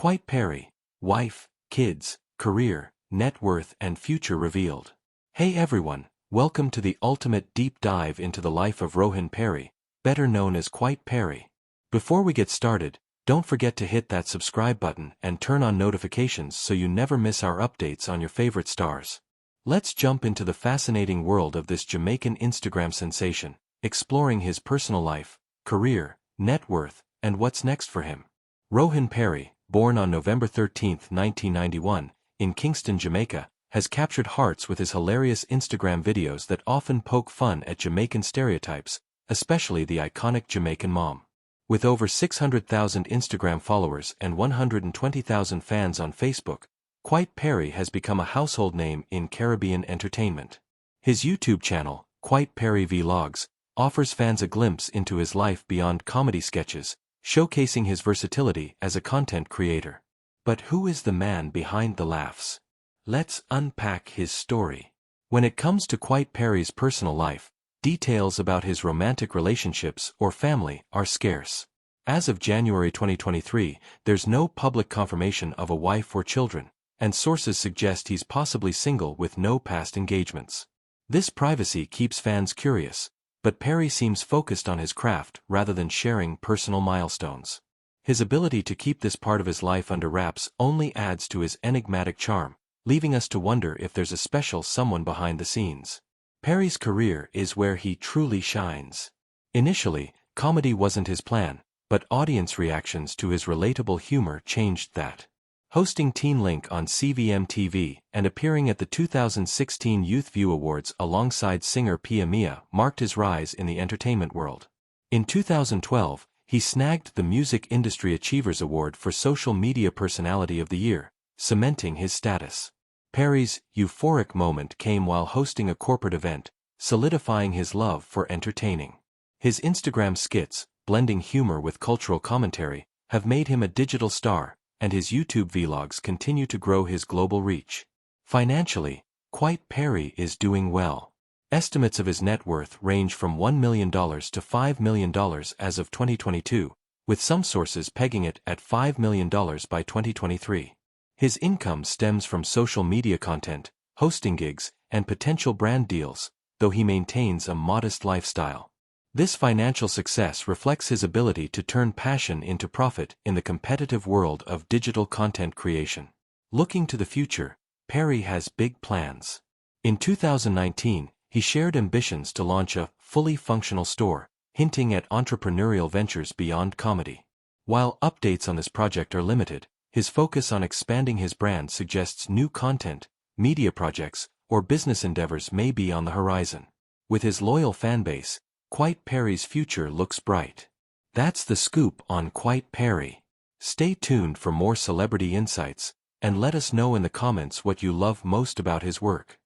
Quite Perry, wife, kids, career, net worth and future revealed. Hey everyone, welcome to the ultimate deep dive into the life of Rohan Perry, better known as Quite Perry. Before we get started, don't forget to hit that subscribe button and turn on notifications so you never miss our updates on your favorite stars. Let's jump into the fascinating world of this Jamaican Instagram sensation, exploring his personal life, career, net worth, and what's next for him. Rohan Perry, born on November 13, 1991, in Kingston, Jamaica, has captured hearts with his hilarious Instagram videos that often poke fun at Jamaican stereotypes, especially the iconic Jamaican mom. With over 600,000 Instagram followers and 120,000 fans on Facebook, Quite Perry has become a household name in Caribbean entertainment. His YouTube channel, Quite Perry Vlogs, offers fans a glimpse into his life beyond comedy sketches, showcasing his versatility as a content creator. But who is the man behind the laughs? Let's unpack his story. When it comes to Quite Perry's personal life, details about his romantic relationships or family are scarce. As of January 2023, there's no public confirmation of a wife or children, and sources suggest he's possibly single with no past engagements. This privacy keeps fans curious, but Perry seems focused on his craft rather than sharing personal milestones. His ability to keep this part of his life under wraps only adds to his enigmatic charm, leaving us to wonder if there's a special someone behind the scenes. Perry's career is where he truly shines. Initially, comedy wasn't his plan, but audience reactions to his relatable humor changed that. Hosting Teen Link on CVM TV and appearing at the 2016 Youth View Awards alongside singer Pia Mia marked his rise in the entertainment world. In 2012, he snagged the Music Industry Achievers Award for Social Media Personality of the Year, cementing his status. Perry's euphoric moment came while hosting a corporate event, solidifying his love for entertaining. His Instagram skits, blending humor with cultural commentary, have made him a digital star, and his YouTube vlogs continue to grow his global reach. Financially, Quite Perry is doing well. Estimates of his net worth range from $1 million to $5 million as of 2022, with some sources pegging it at $5 million by 2023. His income stems from social media content, hosting gigs, and potential brand deals, though he maintains a modest lifestyle. This financial success reflects his ability to turn passion into profit in the competitive world of digital content creation. Looking to the future, Perry has big plans. In 2019, he shared ambitions to launch a fully functional store, hinting at entrepreneurial ventures beyond comedy. While updates on this project are limited, his focus on expanding his brand suggests new content, media projects, or business endeavors may be on the horizon. With his loyal fanbase, Quite Perry's future looks bright. That's the scoop on Quite Perry. Stay tuned for more celebrity insights, and let us know in the comments what you love most about his work.